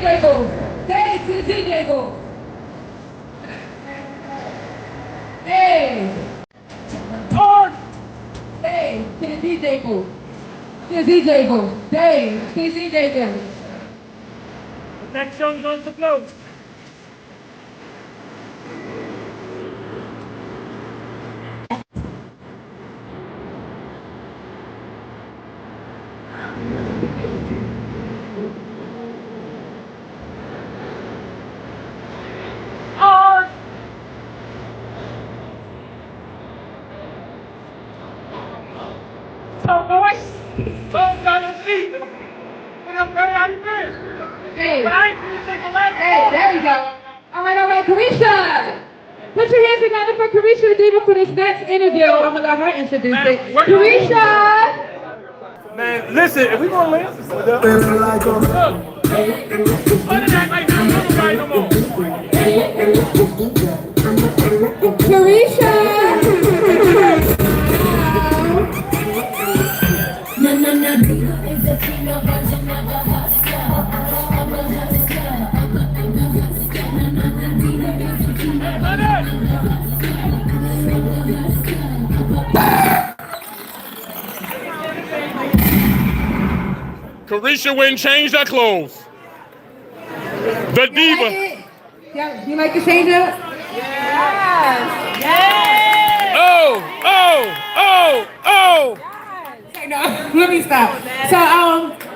DJ booth. Dave to the DJ booth. Dave. On. Dave to the DJ booth. To the DJ booth. Dave to the DJ booth. The next song's on the floor. Hey, there we go. All right, Carisha. Put your hands together for Carisha the Diva for this next interview. I'm gonna let her introduce it. Carisha! Man, listen, if we gonna live, Carisha! Carisha went and changed her clothes. The diva. You like to change up? Yes. Yes. Oh. No, let me stop. So,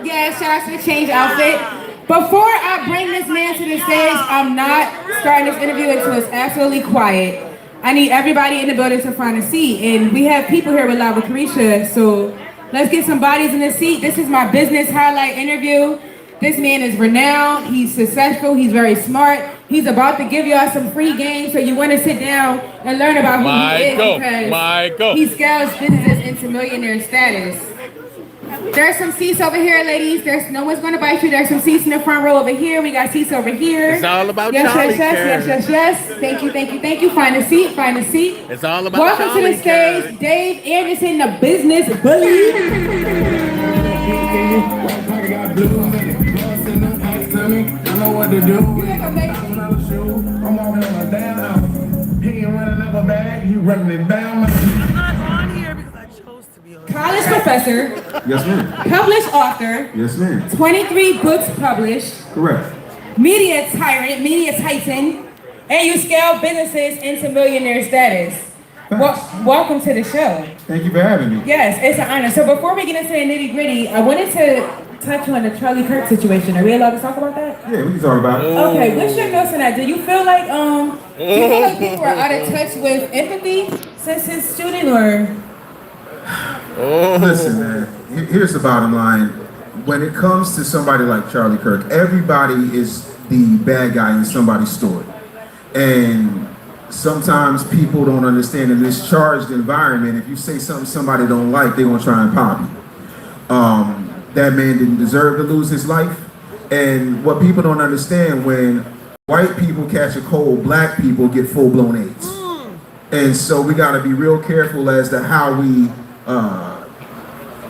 yeah, shout out to the change outfit. Before I bring this man to the stage, I'm not starting this interview until it's absolutely quiet. I need everybody in the building to find a seat, and we have people here with Live with Carisha, so let's get some bodies in the seat. This is my business highlight interview. This man is renowned, he's successful, he's very smart. He's about to give y'all some free games, so you want to sit down and learn about who he is because he scales businesses into millionaire status. There's some seats over here, ladies. No one's going to bite you. There's some seats in the front row over here. We got seats over here. It's all about yes, Charlie. Yes. Thank you. Find a seat. It's all about Welcome Charlie. To the stage, Dave Anderson, the business bully. I know what to do. I'm walking on a damn house. He ain't running up a bag, he running it down. I'm not on here because I chose to be on. College professor. Yes, ma'am. Published author. Yes, ma'am. 23 books published. Correct. Media tyrant, media titan. And you scale businesses into millionaire status. Welcome to the show. Thank you for having me. Yes, it's an honor. So before we get into the nitty gritty, I wanted to touch on the Charlie Kirk situation. Are we allowed to talk about that? Yeah, we can talk about it. Okay, what's your notes on that? Do you feel like people are out of touch with empathy since his shooting, or? Listen, man. Here's the bottom line. When it comes to somebody like Charlie Kirk, everybody is the bad guy in somebody's story, and sometimes people don't understand in this charged environment. If you say something somebody don't like, they're gonna try and pop you. That man didn't deserve to lose his life. And what people don't understand, when white people catch a cold, black people get full-blown AIDS. And so we gotta be real careful as to how we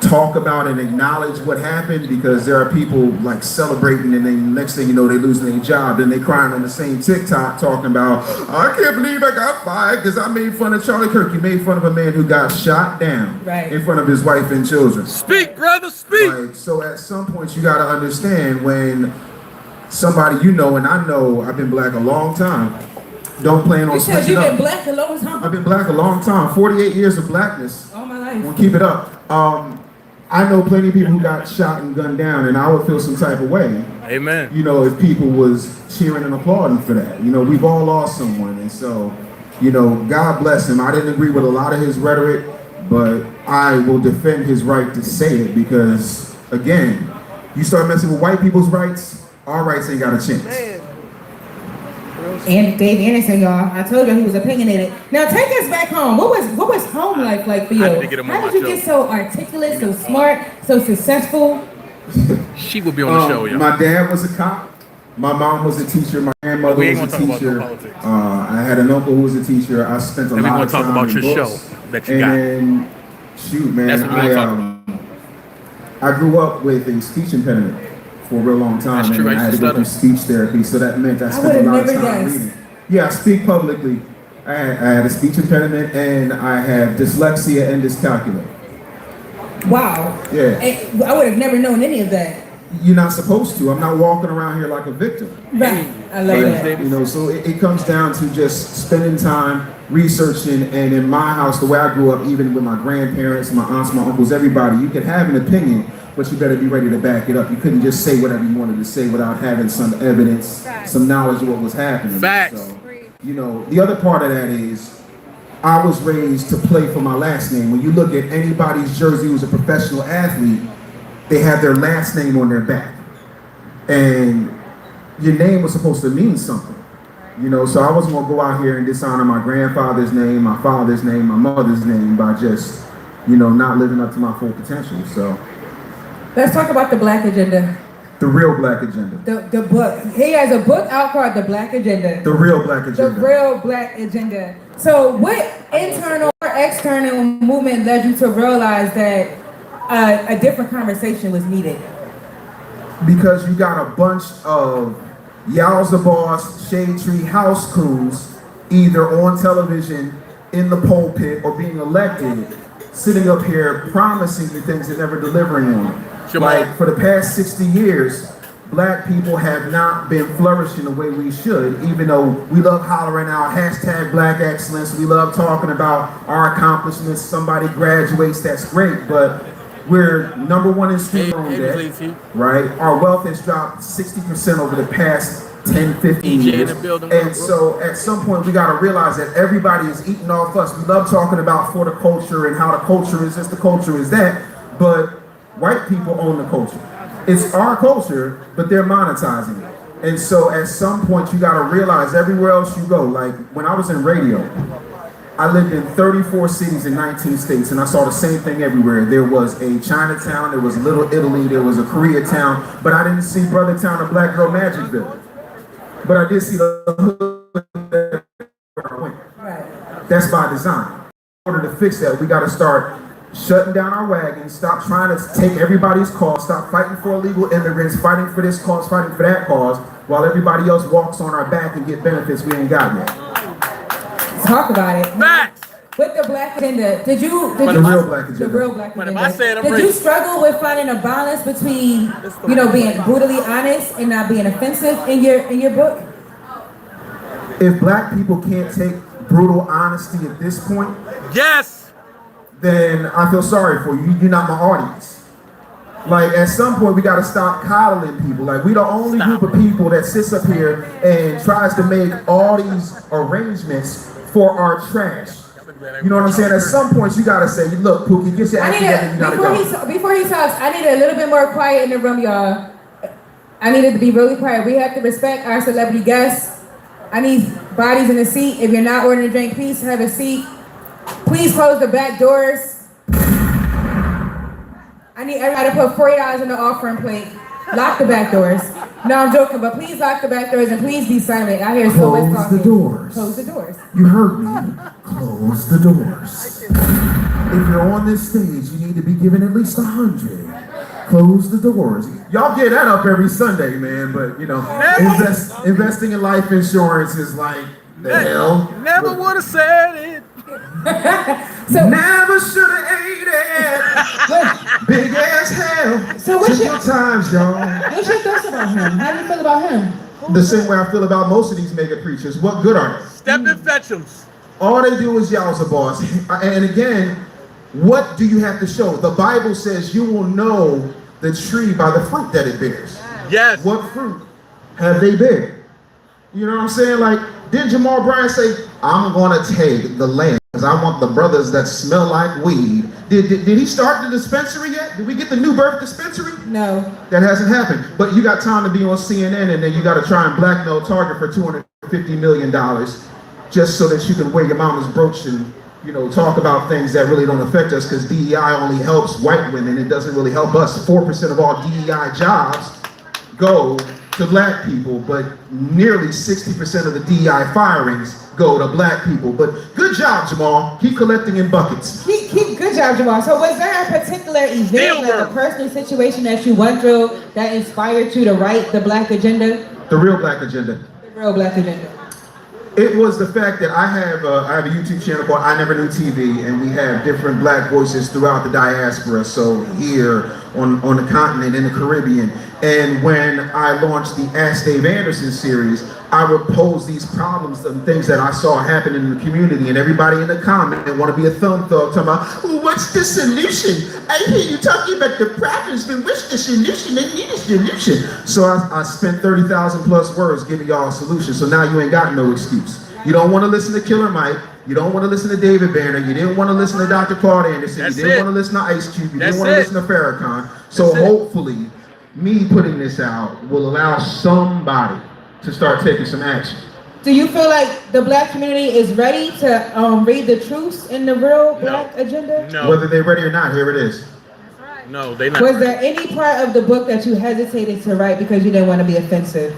talk about and acknowledge what happened, because there are people like celebrating and then next thing you know, they losing their job. Then they crying on the same TikTok talking about, I can't believe I got fired because I made fun of Charlie Kirk. You made fun of a man who got shot down in front of his wife and children. Speak, brother, speak. Right? So at some point you gotta understand when somebody you know, and I know I've been black a long time, don't plan on switching up. You've been black a long time. I've been black a long time, 48 years of blackness. All my life. We'll keep it up. I know plenty of people who got shot and gunned down, and I would feel some type of way. Amen. You know, if people was cheering and applauding for that. You know, we've all lost someone, and so, you know, God bless him. I didn't agree with a lot of his rhetoric, but I will defend his right to say it because, again, you start messing with white people's rights, our rights ain't got a chance. Man. And Dave Anderson, y'all. I told you he was opinionated. Now take us back home. What was home like for you? I had to get him on How my did you show. get so articulate, so smart, so successful? She will be on the show, y'all. My dad was a cop. My mom was a teacher. My grandmother We ain't was a gonna talk teacher. about no politics. I had an uncle who was a teacher. I spent a And we lot gonna of talk time about in your books. show that you got. And shoot, man, That's what we gonna talk about. I grew up with a speech impediment. for a real long time, That's true. and I had to go through speech therapy, so that meant I spent a lot of time reading. Yeah, I speak publicly. I had a speech impediment, and I have dyslexia and dyscalculia. Wow. Yeah. I would have never known any of that. You're not supposed to. I'm not walking around here like a victim. Right. I love that. You know, so it comes down to just spending time researching. And in my house, the way I grew up, even with my grandparents, my aunts, my uncles, everybody, you could have an opinion, but you better be ready to back it up. You couldn't just say whatever you wanted to say without having some evidence, some knowledge of what was happening. Facts. So, you know, the other part of that is I was raised to play for my last name. When you look at anybody's jersey who's a professional athlete, they have their last name on their back. And your name was supposed to mean something. You know, so I wasn't gonna go out here and dishonor my grandfather's name, my father's name, my mother's name by just, you know, not living up to my full potential. So let's talk about the Black Agenda. The real Black Agenda. The book. He has a book out called The Black Agenda. The real Black Agenda. The real Black Agenda. So what internal or external movement led you to realize that a different conversation was needed? Because you got a bunch of Yowza Boss, Shade Tree house crews either on television, in the pulpit, or being elected, sitting up here promising you things and never delivering on them. Like for the past 60 years, Black people have not been flourishing the way we should, even though we love hollering out hashtag Black excellence, we love talking about our accomplishments, somebody graduates, that's great, but we're #1 in student loan debt, right? Our wealth has dropped 60% over the past 10, 15 years. And so at some point we gotta realize that everybody is eating off us. We love talking about for the culture and how the culture is this, the culture is that, but white people own the culture. It's our culture, but they're monetizing it. And so at some point you gotta realize everywhere else you go, like when I was in radio, I lived in 34 cities in 19 states, and I saw the same thing everywhere. There was a Chinatown, there was Little Italy, there was a Koreatown, but I didn't see Brothertown or Black Girl Magicville. But I did see the hood where I went. That's by design. In order to fix that, we gotta start shutting down our wagons, stop trying to take everybody's cause, stop fighting for illegal immigrants, fighting for this cause, fighting for that cause, while everybody else walks on our back and get benefits we ain't got yet. Talk about it. Facts. With the Black Agenda, the real Black Agenda. The real Black Agenda. If I said I'm did rich. you struggle with finding a balance between, you know, being brutally honest and not being offensive in your book? If Black people can't take brutal honesty at this point, yes, then I feel sorry for you. You're not my audience. Like at some point we gotta stop coddling people. Like we the only group of people that sits up here and tries to make all these arrangements for our trash. You know what I'm saying? At some point you gotta say, look, Pookie, get your act together, you gotta go. Before he talks, I need a little bit more quiet in the room, y'all. I need it to be really quiet. We have to respect our celebrity guests. I need bodies in the seat. If you're not ordering a drink, please have a seat. Please close the back doors. I need everybody to put $40 in the offering plate. Lock the back doors. No, I'm joking, but please lock the back doors and please be silent. I hear so much talking. Close the doors. Close the doors. You heard me. Close the doors. If you're on this stage, you need to be given at least 100. Close the doors. Y'all get that up every Sunday, man, but you know, investing in life insurance is like, the hell. Never would have said it. So, never should have ate it. Big ass hell. So what's your times, y'all? What's your thoughts about him? How do you feel about him? The same way I feel about most of these mega preachers. What good are they? Step and fetch them. All they do is Yowza Boss. And again, what do you have to show? The Bible says you will know the tree by the fruit that it bears. Yes. What fruit have they bear? You know what I'm saying? Like, didn't Jamal Bryant say, I'm gonna take the land because I want the brothers that smell like weed. Did he start the dispensary yet? Did we get the new birth dispensary? No. That hasn't happened. But you got time to be on CNN and then you got to try and blackmail Target for $250 million just so that you can wear your mama's brooch and, you know, talk about things that really don't affect us because DEI only helps white women. It doesn't really help us. 4% of all DEI jobs go to Black people, but nearly 60% of the DEI firings go to Black people. But good job, Jamal. Keep collecting in buckets. Keep Good job, Jamal. So was there a particular event, like a personal situation that you went through that inspired you to write the Black Agenda? The real Black Agenda. The real Black Agenda. It was the fact that I have a YouTube channel called I Never Knew TV, and we have different Black voices throughout the diaspora, so here on the continent, in the Caribbean. And when I launched the Ask Dave Anderson series, I would pose these problems and things that I saw happening in the community, and everybody in the comment and want to be a thumb thug talking about, well, what's the solution? I hear you talking about the problems, but what's the solution? They need a solution. So I spent 30,000 plus words giving y'all a solution, so now you ain't got no excuse. You don't want to listen to Killer Mike. You don't want to listen to David Banner. You didn't want to listen to Dr. Claude Anderson. You didn't want to listen to Ice Cube. You didn't want to listen to Farrakhan. So hopefully, me putting this out will allow somebody to start taking some action. Do you feel like the Black community is ready to read the truths in the real Black Agenda? No. Whether they're ready or not, here it is. No, they not. Was there any part of the book that you hesitated to write because you didn't want to be offensive?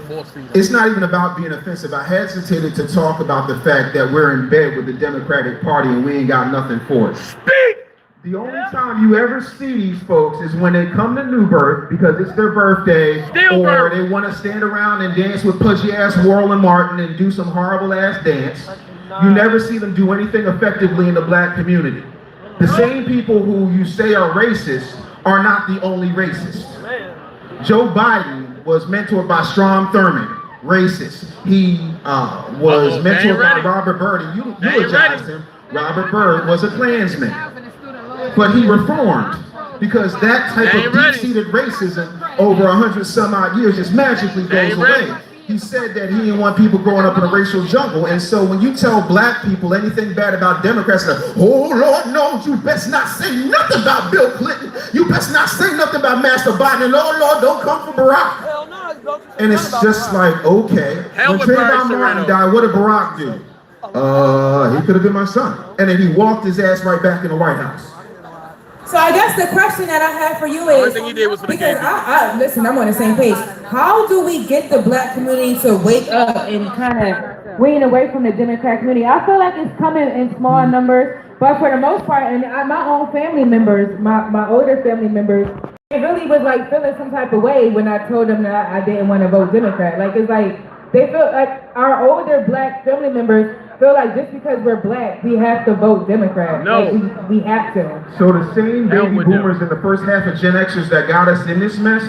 It's not even about being offensive. I hesitated to talk about the fact that we're in bed with the Democratic Party and we ain't got nothing for it. Speak! The only time you ever see these folks is when they come to New Birth because it's their birthday, or they want to stand around and dance with pudgy ass Worrell and Martin and do some horrible ass dance. You never see them do anything effectively in the Black community. The same people who you say are racist are not the only racists. Joe Biden was mentored by Strom Thurmond, racist. He was mentored by Robert Byrd, and you eulogized him. Robert Byrd was a Klansman, but he reformed because that type of deep-seated racism over 100 some odd years just magically goes away. He said that he didn't want people growing up in a racial jungle, and so when you tell Black people anything bad about Democrats, like, oh Lord, no, you best not say nothing about Bill Clinton. You best not say nothing about Master Biden. And oh Lord, don't come for Barack. And it's just like, okay. When Trayvon Martin died, what did Barack do? He could have been my son. And then he walked his ass right back in the White House. So I guess the question that I have for you is, because listen, I'm on the same page. How do we get the Black community to wake up and kind of wean away from the Democrat community? I feel like it's coming in small numbers, but for the most part, and my own family members, my older family members, it really was like feeling some type of way when I told them that I didn't want to vote Democrat. Like, it's like they feel like our older Black family members feel like just because we're Black, we have to vote Democrat. No. Like we have to. So the same baby boomers in the first half of Gen Xers that got us in this mess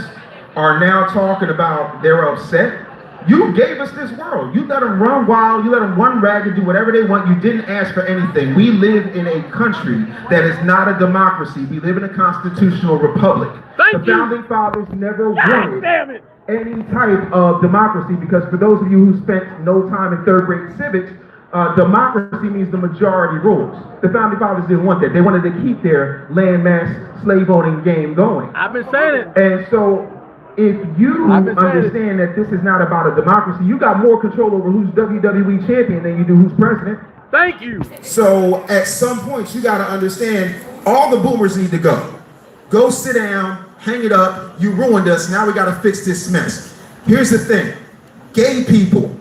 are now talking about they're upset. You gave us this world. You let them run wild. You let them run ragged, do whatever they want. You didn't ask for anything. We live in a country that is not a democracy. We live in a constitutional republic. The founding fathers never wanted any type of democracy, because for those of you who spent no time in third grade civics, democracy means the majority rules. The founding fathers didn't want that. They wanted to keep their landmass slave owning game going. I've been saying it. And so if you understand that this is not about a democracy, you got more control over who's WWE champion than you do who's president. Thank you. So at some point you got to understand all the boomers need to go. Go sit down, hang it up. You ruined us. Now we got to fix this mess. Here's the thing. Gay people.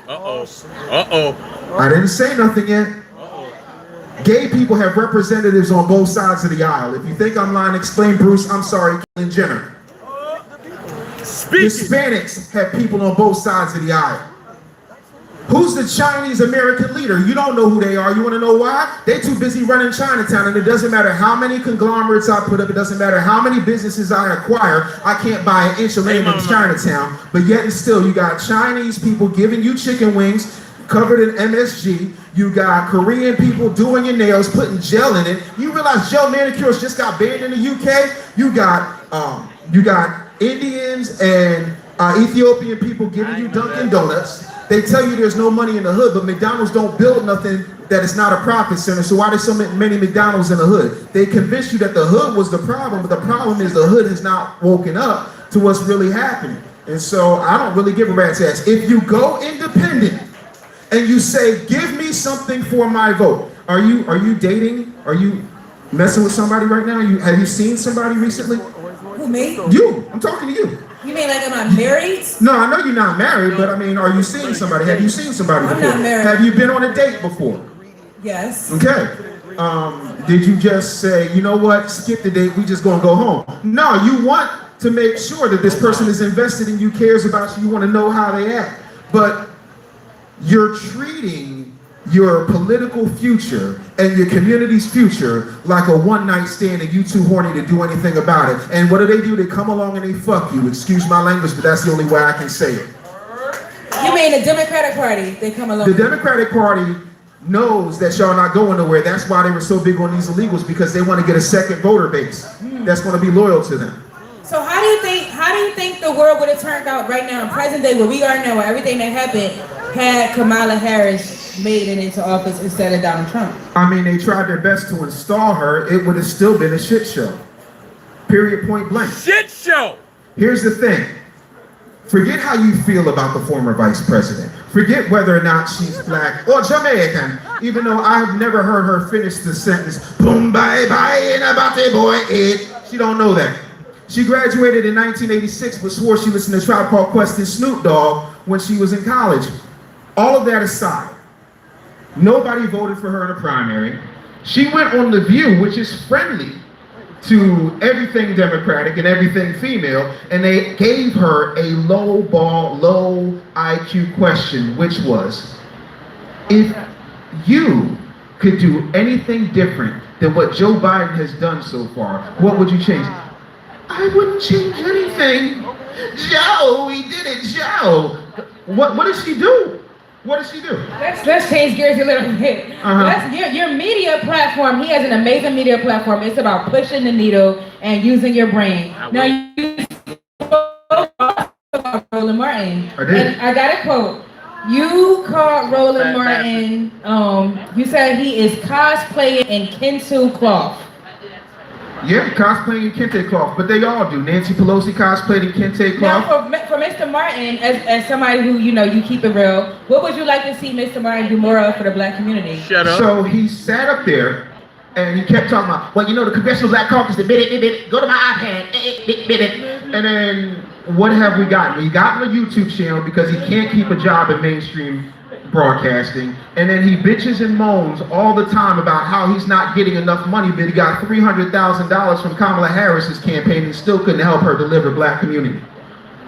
I didn't say nothing yet. Gay people have representatives on both sides of the aisle. If you think I'm lying, explain Bruce. I'm sorry, Caitlyn Jenner. Hispanics have people on both sides of the aisle. Who's the Chinese American leader? You don't know who they are. You want to know why? They too busy running Chinatown, and it doesn't matter how many conglomerates I put up. It doesn't matter how many businesses I acquire. I can't buy an inch of land in Chinatown. But yet and still, you got Chinese people giving you chicken wings covered in MSG. You got Korean people doing your nails, putting gel in it. You realize gel manicures just got banned in the UK? You got Indians and Ethiopian people giving you Dunkin' Donuts. They tell you there's no money in the hood, but McDonald's don't build nothing that is not a profit center. So why there's so many McDonald's in the hood? They convinced you that the hood was the problem, but the problem is the hood has not woken up to what's really happening. And so I don't really give a rat's ass. If you go independent and you say, give me something for my vote. Are you dating? Are you messing with somebody right now? Have you seen somebody recently? Who, me? You. I'm talking to you. You mean like am I married? No, I know you're not married, but I mean, are you seeing somebody? Have you seen somebody before? I'm not married. Have you been on a date before? Yes. Okay. Did you just say, you know what, skip the date, we just gonna go home? No, you want to make sure that this person is invested in you, cares about you, you want to know how they act. But you're treating your political future and your community's future like a one-night stand and you too horny to do anything about it. And what do? They come along and they fuck you. Excuse my language, but that's the only way I can say it. You mean the Democratic Party? They come along. The Democratic Party knows that y'all not going nowhere. That's why they were so big on these illegals, because they want to get a second voter base that's going to be loyal to them. So how do you think the world would have turned out right now in present day, where we are now, where everything that happened had Kamala Harris made it into office instead of Donald Trump? I mean, they tried their best to install her. It would have still been a shit show. Period, point blank. Shit show! Here's the thing. Forget how you feel about the former vice president. Forget whether or not she's black or Jamaican, even though I've never heard her finish the sentence, boom, bye, bye, and about a boy, it. She don't know that. She graduated in 1986, but swore she listened to Tribe Called Quest and Snoop Dogg when she was in college. All of that aside, nobody voted for her in a primary. She went on The View, which is friendly to everything Democratic and everything female, and they gave her a low IQ question, which was, if you could do anything different than what Joe Biden has done so far, what would you change? I wouldn't change anything. Joe, we did it, Joe. What does she do? What does she do? Let's change gears a little bit. Your media platform, he has an amazing media platform. It's about pushing the needle and using your brain. Now, you spoke about Roland Martin. I did. And I got a quote. You called Roland Martin, you said he is cosplaying in kente cloth. Yeah, cosplaying in kente cloth, but they all do. Nancy Pelosi cosplayed in kente cloth. Now, for Mr. Martin, as somebody who, you keep it real, what would you like to see Mr. Martin do more of for the black community? Shut up. So he sat up there and he kept talking about, well, the Congressional Black Caucus, go to my iPad, and then what have we gotten? We got him a YouTube channel because he can't keep a job in mainstream broadcasting, and then he bitches and moans all the time about how he's not getting enough money, but he got $300,000 from Kamala Harris's campaign and still couldn't help her deliver black community.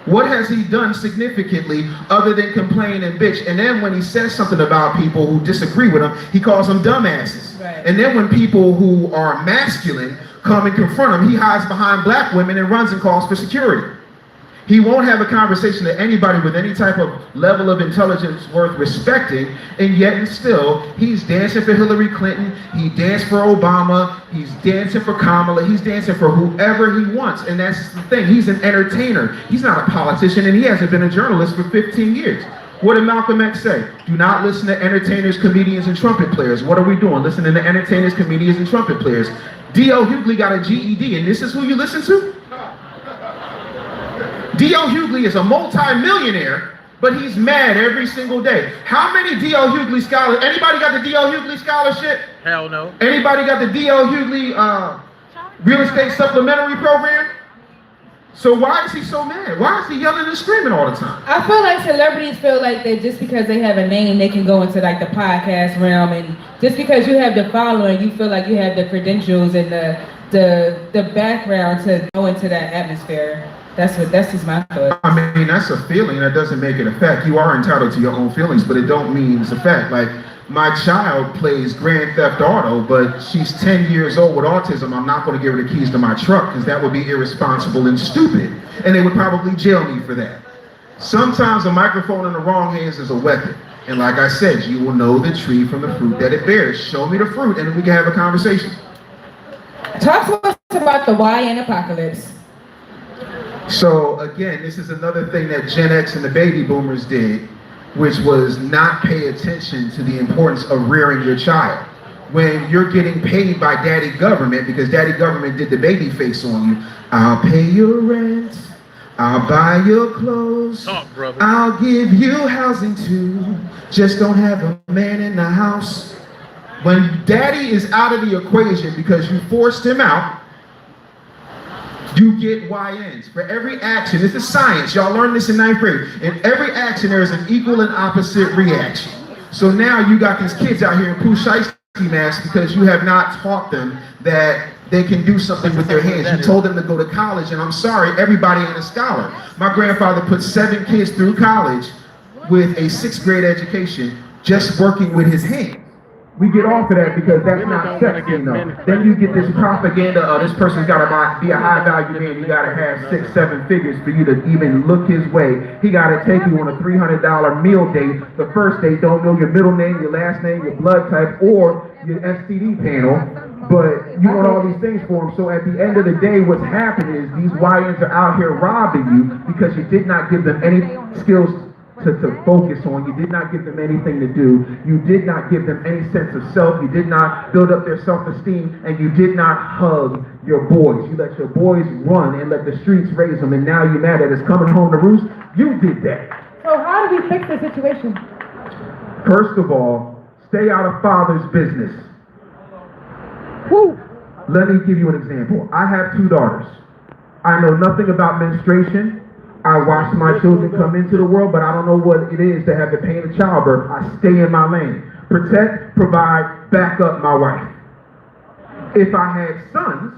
What has he done significantly other than complain and bitch? And then when he says something about people who disagree with him, he calls them dumbasses. Right. And then when people who are masculine come and confront him, he hides behind black women and runs and calls for security. He won't have a conversation to anybody with any type of level of intelligence worth respecting, and yet and still, he's dancing for Hillary Clinton, he danced for Obama, he's dancing for Kamala, he's dancing for whoever he wants, and that's the thing, he's an entertainer. He's not a politician, and he hasn't been a journalist for 15 years. What did Malcolm X say? Do not listen to entertainers, comedians, and trumpet players. What are we doing? Listening to entertainers, comedians, and trumpet players. D.L. Hughley got a GED, and this is who you listen to? D.L. Hughley is a multi-millionaire, but he's mad every single day. How many D.L. Hughley scholars? Anybody got the D.L. Hughley scholarship? Hell no. Anybody got the D.L. Hughley real estate supplementary program? So why is he so mad? Why is he yelling and screaming all the time? I feel like celebrities feel like that just because they have a name, they can go into like the podcast realm, and just because you have the following, you feel like you have the credentials and the background to go into that atmosphere. That's just my thought. I mean, that's a feeling. That doesn't make it a fact. You are entitled to your own feelings, but it don't mean it's a fact. Like, my child plays Grand Theft Auto, but she's 10 years old with autism. I'm not going to give her the keys to my truck because that would be irresponsible and stupid. And they would probably jail me for that. Sometimes a microphone in the wrong hands is a weapon. And like I said, you will know the tree from the fruit that it bears. Show me the fruit and then we can have a conversation. Talk to us about the YN apocalypse. So again, this is another thing that Gen X and the baby boomers did, which was not pay attention to the importance of rearing your child. When you're getting paid by daddy government, because daddy government did the baby face on you, I'll pay your rent, I'll buy your clothes, I'll give you housing too, just don't have a man in the house. When daddy is out of the equation because you forced him out, you get YNs. For every action, this is science, y'all learned this in 9th grade. In every action, there is an equal and opposite reaction. So now you got these kids out here in Pooh Shiesty mask because you have not taught them that they can do something with their hands. You told them to go to college, and I'm sorry, everybody ain't a scholar. My grandfather put 7 kids through college with a 6th grade education just working with his hands. We get off of that because that's not sexy enough. Then you get this propaganda of this person's got to be a high value man. You got to have 6, 7 figures for you to even look his way. He got to take you on a $300 meal date. The first date, don't know your middle name, your last name, your blood type, or your STD panel. But you want all these things for him. So at the end of the day, what's happened is these YNs are out here robbing you because you did not give them any skills to focus on. You did not give them anything to do. You did not give them any sense of self. You did not build up their self-esteem, and you did not hug your boys. You let your boys run and let the streets raise them, and now you're mad that it's coming home to roost. You did that. So how do we fix the situation? First of all, stay out of father's business. Woo. Let me give you an example. I have 2 daughters. I know nothing about menstruation. I watch my children come into the world, but I don't know what it is to have the pain of childbirth. I stay in my lane. Protect, provide, back up my wife. If I had sons,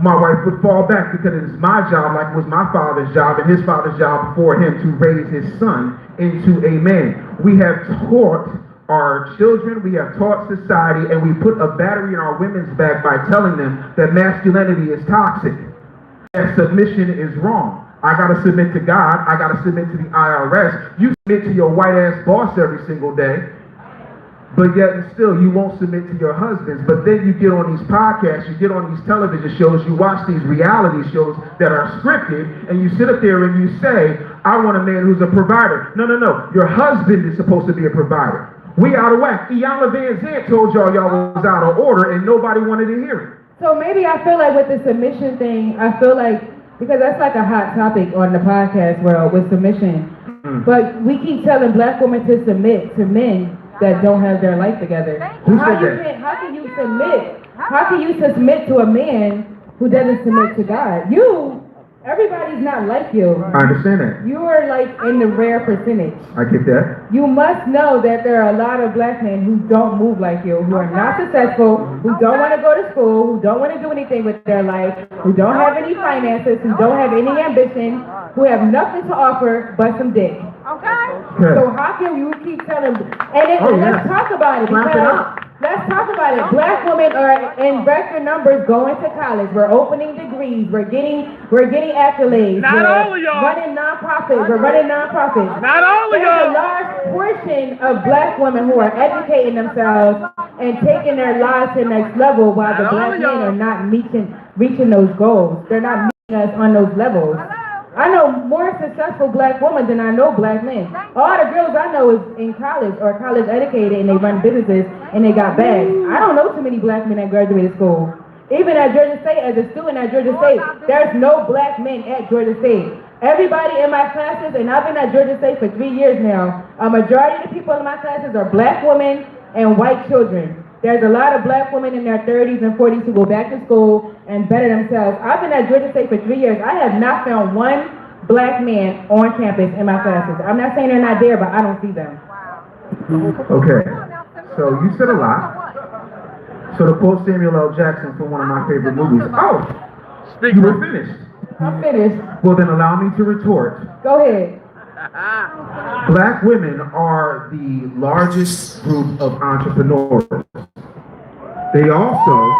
my wife would fall back because it is my job, like it was my father's job and his father's job before him, to raise his son into a man. We have taught our children, we have taught society, and we put a battery in our women's back by telling them that masculinity is toxic, that submission is wrong. I gotta submit to God. I gotta submit to the IRS. You submit to your white ass boss every single day, but yet and still you won't submit to your husbands. But then you get on these podcasts, you get on these television shows, you watch these reality shows that are scripted, and you sit up there and you say, I want a man who's a provider. No, no, no. Your husband is supposed to be a provider. We out of whack. Iyanla Vanzant told y'all was out of order, and nobody wanted to hear it. So maybe I feel like with the submission thing, I feel like, because that's like a hot topic on the podcast world with submission. But we keep telling black women to submit to men that don't have their life together. How can you submit? How can you submit to a man who doesn't submit to God? Everybody's not like you. I understand that. You are like in the rare percentage. I get that. You must know that there are a lot of black men who don't move like you, who are not successful, who don't want to go to school, who don't want to do anything with their life, who don't have any finances, who don't have any ambition, who have nothing to offer but some dick. Okay? So how can you keep telling them? Let's talk about it. Let's talk about it. Black women are in record numbers going to college. We're opening degrees. We're getting accolades. Not all of y'all. Running nonprofits. We're running nonprofits. Not all of There's y'all. a large portion of black women who are educating themselves and taking their lives to the next level, while the black men are not reaching those goals. They're not meeting us on those levels. I know more successful black women than I know black men. All the girls I know is in college or college educated, and they run businesses and they got bags. I don't know too many black men that graduated school. Even at Georgia State, as a student at Georgia State, there's no black men at Georgia State. Everybody in my classes, and I've been at Georgia State for 3 years now, a majority of the people in my classes are black women and white children. There's a lot of black women in their 30s and 40s who go back to school and better themselves. I've been at Georgia State for 3 years. I have not found one black man on campus in my classes. I'm not saying they're not there, but I don't see them. Okay, so you said a lot. So to quote Samuel L. Jackson from one of my favorite movies, you were finished. I'm finished. Well, then allow me to retort. Go ahead. Black women are the largest group of entrepreneurs. They also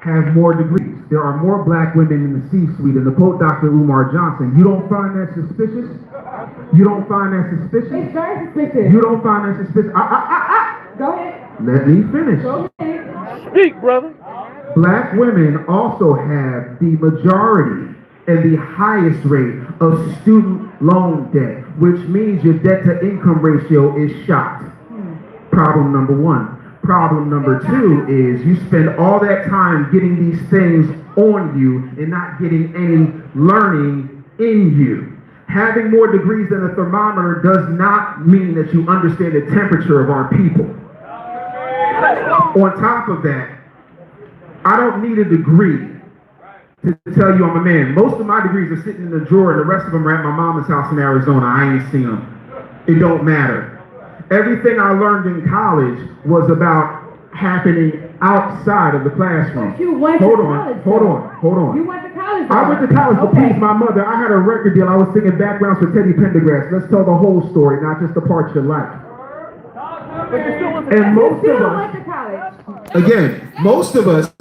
have more degrees. There are more black women in the C-suite. And to quote Dr. Umar Johnson, you don't find that suspicious? You don't find that suspicious? It's very suspicious. You don't find that suspicious? Go ahead. Let me finish. Go ahead. Speak, brother. Black women also have the majority and the highest rate of student loan debt, which means your debt to income ratio is shot. Problem number one. Problem number two is you spend all that time getting these things on you and not getting any learning in you. Having more degrees than a thermometer does not mean that you understand the temperature of our people. On top of that, I don't need a degree to tell you I'm a man. Most of my degrees are sitting in the drawer, and the rest of them are at my mama's house in Arizona. I ain't seen them. It don't matter. Everything I learned in college was about happening outside of the classroom. You went to college. Hold on. You went to college. I went to college to please my mother. I had a record deal. I was singing backgrounds for Teddy Pendergrass. Let's tell the whole story, not just the parts you like. And most of us, again, most of us,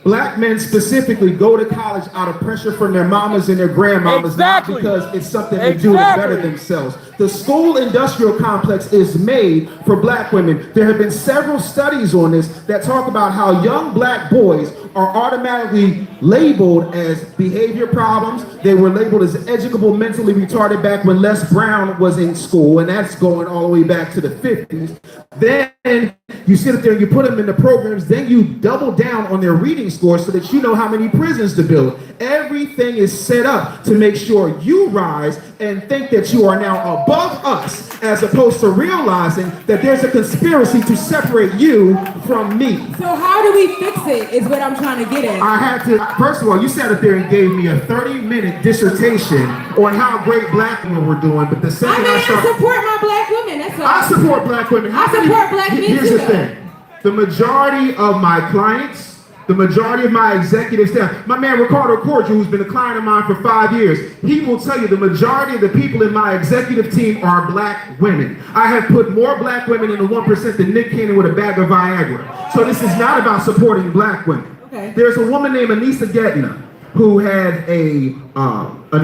black men specifically, go to college out of pressure from their mamas and their grandmamas, not because it's something to do to better themselves. The school industrial complex is made for black women. There have been several studies on this that talk about how young black boys are automatically labeled as behavior problems. They were labeled as educable, mentally retarded back when Les Brown was in school, and that's going all the way back to the 50s. Then you sit up there and you put them in the programs, then you double down on their reading scores so that you know how many prisons to build. Everything is set up to make sure you rise and think that you are now above us, as opposed to realizing that there's a conspiracy to separate you from me. So how do we fix it is what I'm trying to get at. I had to, first of all, you sat up there and gave me a 30-minute dissertation on how great black women were doing, but the second I support my black women, that's all. I support black women. I support black men too. Here's the thing. The majority of my clients, the majority of my executive staff, my man Ricardo Cordial, who's been a client of mine for 5 years, he will tell you the majority of the people in my executive team are black women. I have put more black women in the 1% than Nick Cannon with a bag of Viagra. So this is not about supporting black women. Okay. There's a woman named Anissa Getna who had a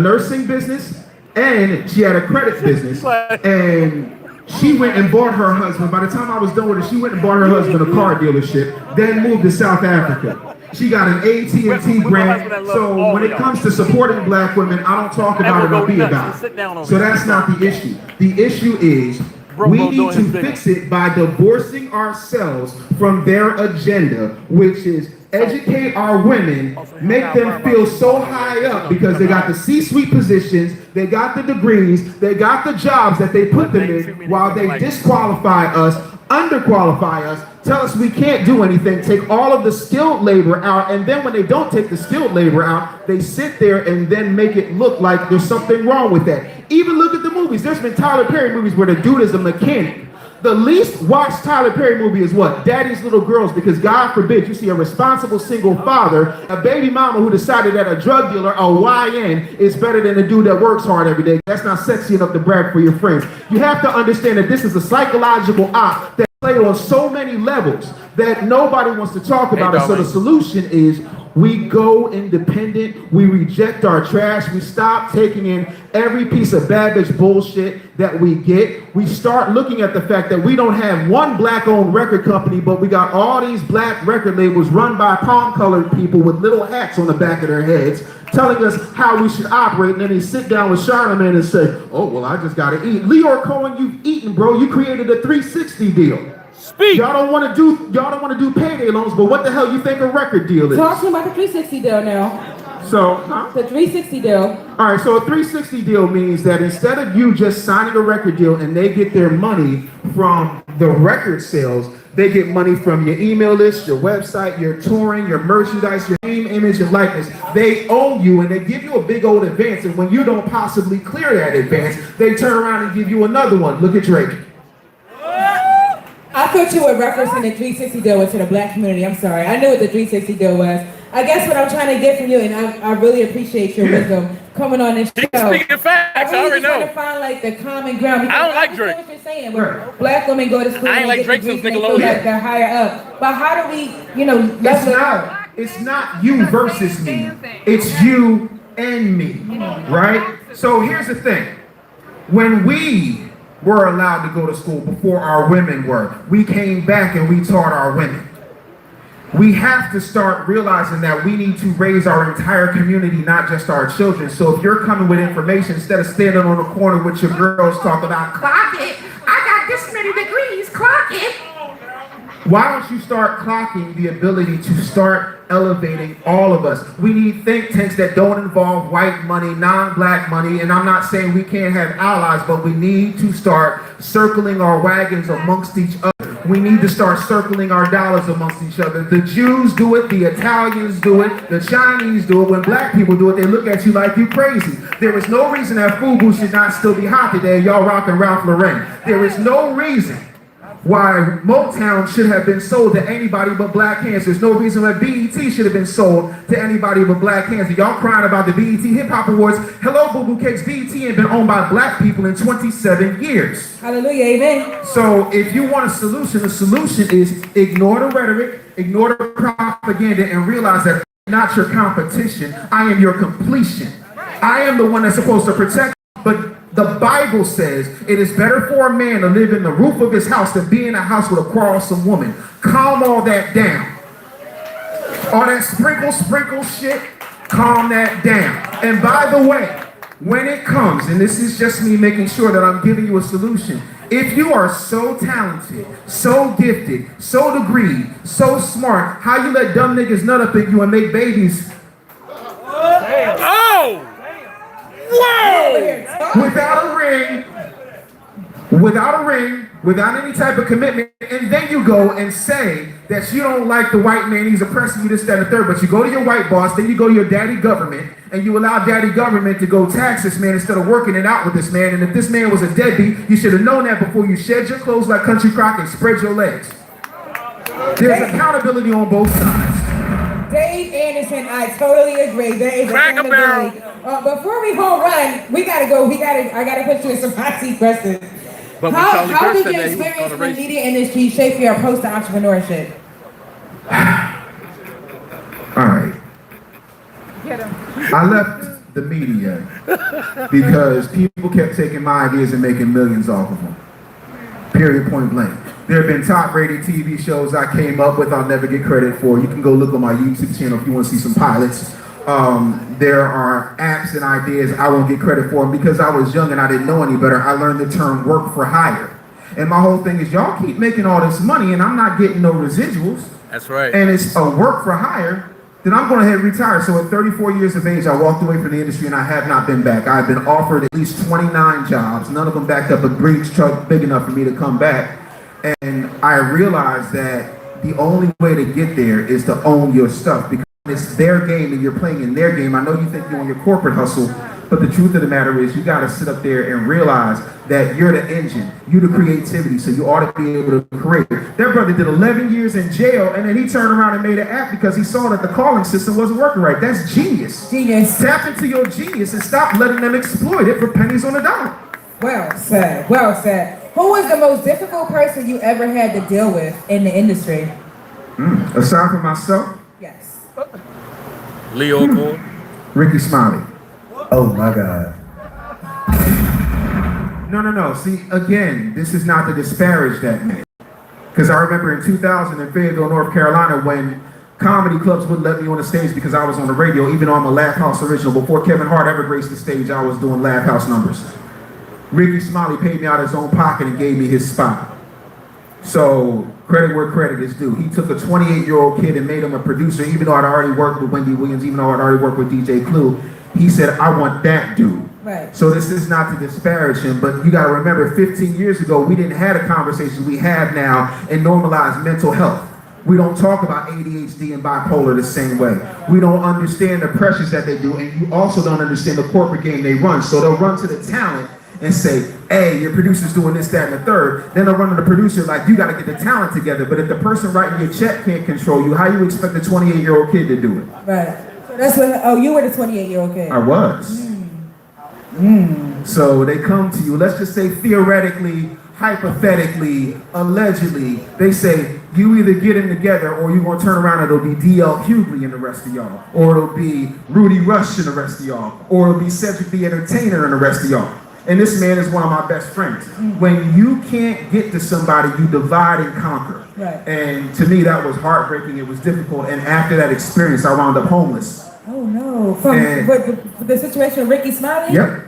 nursing business and she had a credit business, and she went and bought her husband. By the time I was done with her, she went and bought her husband a car dealership, then moved to South Africa. She got an AT&T grant. So when it comes to supporting black women, I don't talk about it, I'll be about it. So that's not the issue. The issue is we need to fix it by divorcing ourselves from their agenda, which is educate our women, make them feel so high up because they got the C-suite positions, they got the degrees, they got the jobs that they put them in, while they disqualify us, underqualify us, tell us we can't do anything, take all of the skilled labor out, and then when they don't take the skilled labor out, they sit there and then make it look like there's something wrong with that. Even look at the movies. There's been Tyler Perry movies where the dude is a mechanic. The least watched Tyler Perry movie is what? Daddy's Little Girls, because God forbid you see a responsible single father, a baby mama who decided that a drug dealer, a YN, is better than a dude that works hard every day. That's not sexy enough to brag for your friends. You have to understand that this is a psychological op that plays on so many levels that nobody wants to talk about it. So the solution is we go independent, we reject our trash, we stop taking in every piece of bad bitch bullshit that we get. We start looking at the fact that we don't have one black-owned record company, but we got all these black record labels run by palm-colored people with little hats on the back of their heads, telling us how we should operate, and then they sit down with Charlamagne and say, oh, well, I just gotta eat. Leor Cohen, you've eaten, bro. You created a 360 deal. Speak. Y'all don't want to do payday loans, but what the hell you think a record deal is? Talk to me about the 360 deal now. So, The 360 deal. All right, so a 360 deal means that instead of you just signing a record deal and they get their money from the record sales, they get money from your email list, your website, your touring, your merchandise, your name, image, and likeness. They own you and they give you a big old advance, and when you don't possibly clear that advance, they turn around and give you another one. Look at Drake. I thought you were referencing the 360 deal to the black community. I'm sorry. I knew what the 360 deal was. I guess what I'm trying to get from you, and I really appreciate your wisdom coming on this show. Speaking facts, I already know. To find like the common ground. I don't like Drake. What you're saying, where black women go to school. I ain't like Drake since Nickelodeon. Like they're higher up. But how do we, level it out? It's not you versus me. It's you and me, right? So here's the thing. When we were allowed to go to school before our women were, we came back and we taught our women. We have to start realizing that we need to raise our entire community, not just our children. So if you're coming with information, instead of standing on the corner with your girls talking about, clock it, I got this many degrees, clock it. Why don't you start clocking the ability to start elevating all of us? We need think tanks that don't involve white money, non-black money, and I'm not saying we can't have allies, but we need to start circling our wagons amongst each other. We need to start circling our dollars amongst each other. The Jews do it, the Italians do it, the Chinese do it. When black people do it, they look at you like you crazy. There is no reason that FUBU should not still be hot today. Y'all rocking Ralph Lauren. There is no reason why Motown should have been sold to anybody but black hands. There's no reason why BET should have been sold to anybody but black hands. Y'all crying about the BET Hip Hop Awards. Hello, Boo Boo Cakes. BET ain't been owned by black people in 27 years. Hallelujah, amen. So if you want a solution, the solution is ignore the rhetoric, ignore the propaganda, and realize that I'm not your competition. I am your completion. I am the one that's supposed to protect you, but the Bible says it is better for a man to live in the roof of his house than be in a house with a quarrelsome woman. Calm all that down. All that sprinkle shit, calm that down. And by the way, when it comes, and this is just me making sure that I'm giving you a solution, if you are so talented, so gifted, so degreed, so smart, how you let dumb niggas nut up at you and make babies? Oh! Whoa! Without a ring, without any type of commitment, and then you go and say that you don't like the white man, he's oppressing you, this, that, and the third, but you go to your white boss, then you go to your daddy government, and you allow daddy government to go tax this man instead of working it out with this man, and if this man was a deadbeat, you should have known that before you shed your clothes like Country Crock and spread your legs. There's accountability on both sides. Dave Anderson, I totally agree. There is accountability. Before we home run, we gotta go. I gotta put you in some hot seat questions. But how did your experience in the media industry shape your approach to entrepreneurship? All right. I left the media because people kept taking my ideas and making millions off of them. Period, point blank. There have been top-rated TV shows I came up with I'll never get credit for. You can go look on my YouTube channel if you want to see some pilots. There are apps and ideas I won't get credit for because I was young and I didn't know any better. I learned the term work for hire. And my whole thing is y'all keep making all this money and I'm not getting no residuals. That's right. And it's a work for hire. Then I'm going to head retire. So at 34 years of age, I walked away from the industry and I have not been back. I've been offered at least 29 jobs. None of them backed up a breach truck big enough for me to come back. And I realized that the only way to get there is to own your stuff because it's their game and you're playing in their game. I know you think you're on your corporate hustle, but the truth of the matter is you got to sit up there and realize that you're the engine, you're the creativity, so you ought to be able to create. That brother did 11 years in jail and then he turned around and made an app because he saw that the calling system wasn't working right. That's genius. Genius. Tap into your genius and stop letting them exploit it for pennies on the dollar. Well said. Well said. Who was the most difficult person you ever had to deal with in the industry? Aside from myself? Yes. Leo Cole. Ricky Smiley. Oh my God. No. See, again, this is not to disparage that man. Because I remember in 2000 in Fayetteville, North Carolina, when comedy clubs wouldn't let me on the stage because I was on the radio, even though I'm a Laugh House original. Before Kevin Hart ever graced the stage, I was doing Laugh House numbers. Ricky Smiley paid me out of his own pocket and gave me his spot. So credit where credit is due. He took a 28-year-old kid and made him a producer, even though I'd already worked with Wendy Williams, even though I'd already worked with DJ Clue. He said, I want that dude. Right. So this is not to disparage him, but you gotta remember 15 years ago, we didn't have a conversation we have now and normalize mental health. We don't talk about ADHD and bipolar the same way. We don't understand the pressures that they do, and you also don't understand the corporate game they run. So they'll run to the talent and say, hey, your producer's doing this, that, and the third. Then they'll run to the producer like, you got to get the talent together. But if the person writing your check can't control you, how you expect a 28-year-old kid to do it? Right. So that's what, you were the 28-year-old kid. I was. So they come to you, let's just say theoretically, hypothetically, allegedly, they say, you either get them together or you're going to turn around and it'll be D.L. Hughley and the rest of y'all. Or it'll be Rudy Rush and the rest of y'all. Or it'll be Cedric the Entertainer and the rest of y'all. And this man is one of my best friends. When you can't get to somebody, you divide and conquer. Right. And to me, that was heartbreaking. It was difficult. And after that experience, I wound up homeless. Oh no! From the situation with Ricky Smiley? Yep.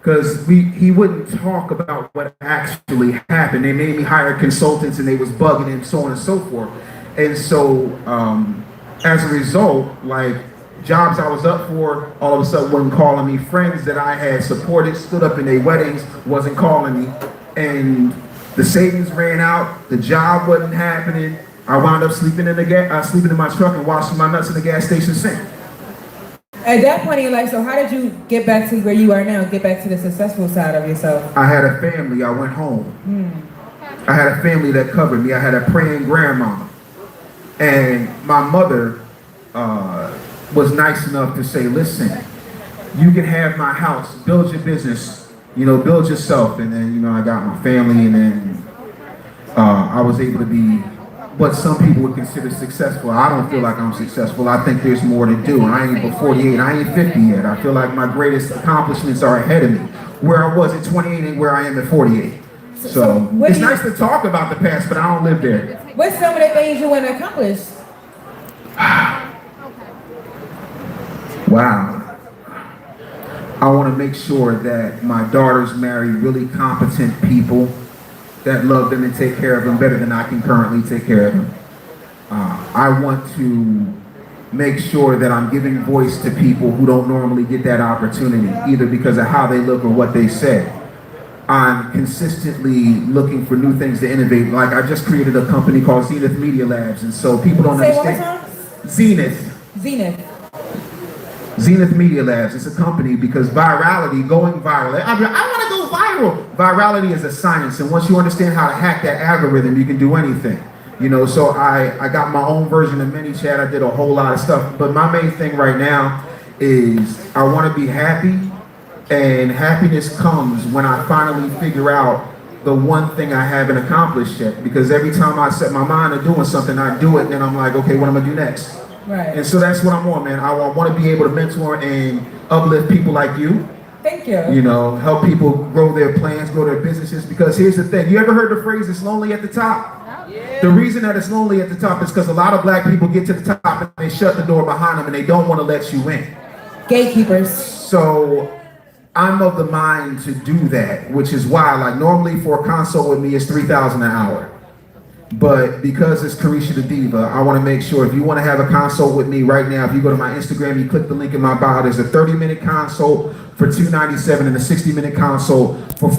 Because he wouldn't talk about what actually happened. They made me hire consultants and they was bugging him, so on and so forth. And so as a result, like jobs I was up for, all of a sudden wasn't calling me. Friends that I had supported, stood up in their weddings, wasn't calling me. And The savings ran out. The job wasn't happening. I wound up sleeping in my truck and washing my nuts in the gas station sink. At that point in your life, so how did you get back to where you are now, get back to the successful side of yourself? I had a family. I went home. I had a family that covered me. I had a praying grandmama. And my mother was nice enough to say, listen, you can have my house, build your business, build yourself. And then, I got my family, and then I was able to be what some people would consider successful. I don't feel like I'm successful. I think there's more to do. I ain't but 48. I ain't 50 yet. I feel like my greatest accomplishments are ahead of me. Where I was at 28 and where I am at 48. So it's nice to talk about the past, but I don't live there. What's some of the things you want to accomplish? Wow. I want to make sure that my daughters marry really competent people that love them and take care of them better than I can currently take care of them. I want to make sure that I'm giving voice to people who don't normally get that opportunity, either because of how they look or what they say. I'm consistently looking for new things to innovate. Like I just created a company called Zenith Media Labs, and so people don't understand. Zenith Media Labs. It's a company because virality, going viral. I want to go viral. Virality is a science, and once you understand how to hack that algorithm, you can do anything. So I got my own version of ManyChat. I did a whole lot of stuff, but my main thing right now is I want to be happy, and happiness comes when I finally figure out the one thing I haven't accomplished yet. Because every time I set my mind to doing something, I do it, and then I'm like, okay, what am I gonna do next? Right. And so that's what I'm on, man. I want to be able to mentor and uplift people like you. Thank you. Help people grow their plans, grow their businesses. Because here's the thing. You ever heard the phrase, it's lonely at the top? Yeah. The reason that it's lonely at the top is because a lot of black people get to the top and they shut the door behind them and they don't want to let you in. Gatekeepers. So I'm of the mind to do that, which is why, like, normally for a consult with me, it's $3,000 an hour. But because it's Carisha the Diva, I want to make sure if you want to have a consult with me right now, if you go to my Instagram, you click the link in my bio, there's a 30-minute consult for $297 and a 60-minute consult for $4.